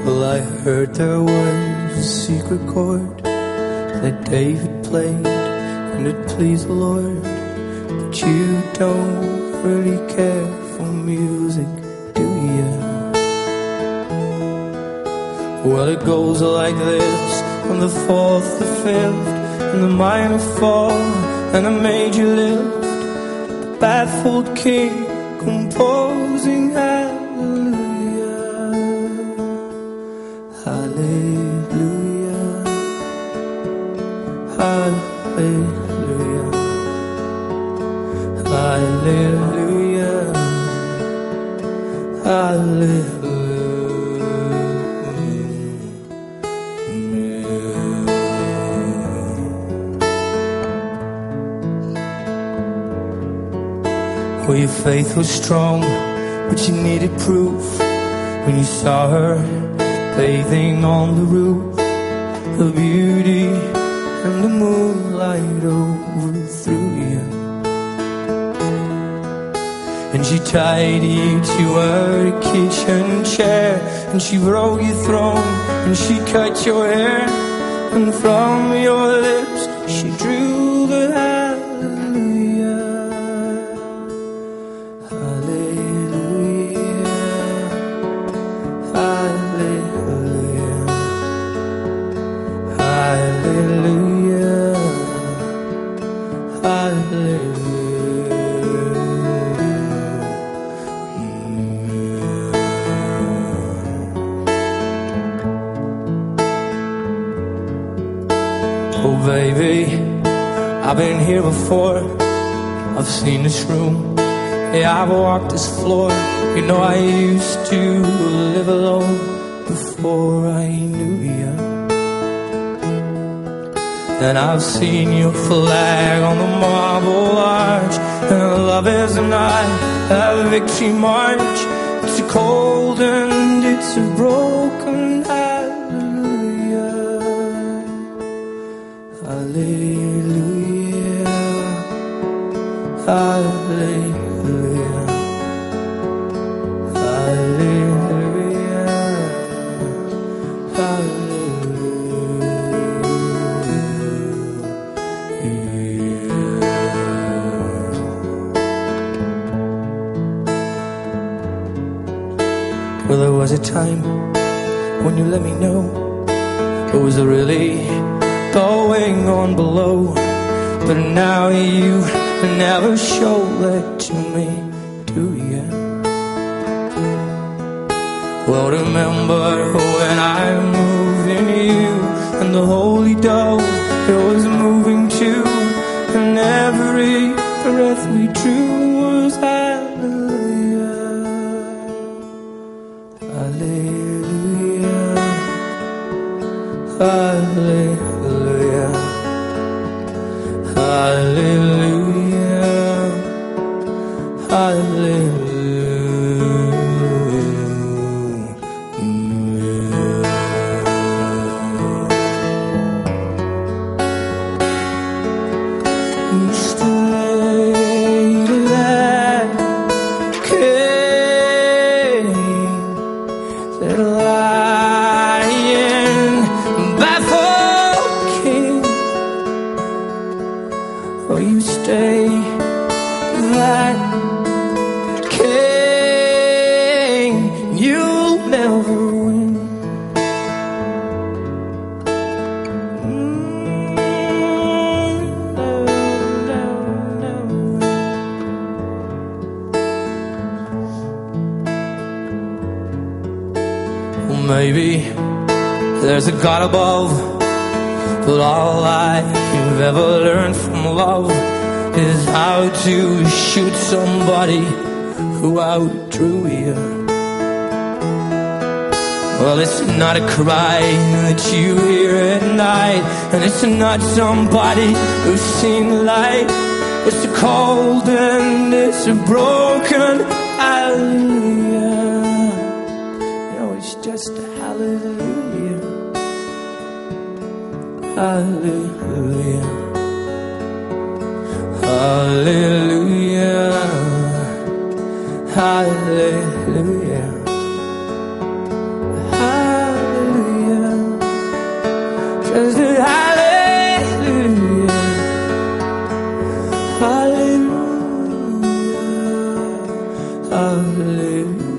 Well, I heard there was a secret chord that David played, and it pleased the Lord. But you don't really care for music, do you? Well, it goes like this: on the fourth, the fifth, and the minor fall, and a major lift, the baffled king composing hallelujah, hallelujah, hallelujah, hallelujah, hallelujah. Well, your faith was strong, but you needed proof when you saw her bathing on the roof. Her beauty and the moonlight overthrew you, and she tied you to her kitchen chair, and she broke your throne, and she cut your hair, and from your lips she drew the hallelujah, hallelujah, hallelujah, hallelujah, hallelujah. Oh baby, I've been here before. I've seen this room, yeah, I've walked this floor. You know I used to live alone before I knew you. And I've seen your flag on the marble arch, and love is a night, a victory march. It's a cold and it's a broken hallelujah, hallelujah, hallelujah, hallelujah, hallelujah. Well, there was a time when you let me know it was really going on below, but now you never show that to me, do you? Well, remember when I moved in you, and the holy dove, it was moving too, and every breath we drew was hallelujah, hallelujah, hallelujah, hallelujah, hallelujah. You stay that king, you'll never win. No, no, no. Well, maybe there's a God above, but all I've ever learned from love is how to shoot somebody who outdrew you. Well, it's not a cry that you hear at night, and it's not somebody who's seen the light. It's a cold and it's a broken hallelujah. You know, it's just a hallelujah, hallelujah, hallelujah, hallelujah, hallelujah. live.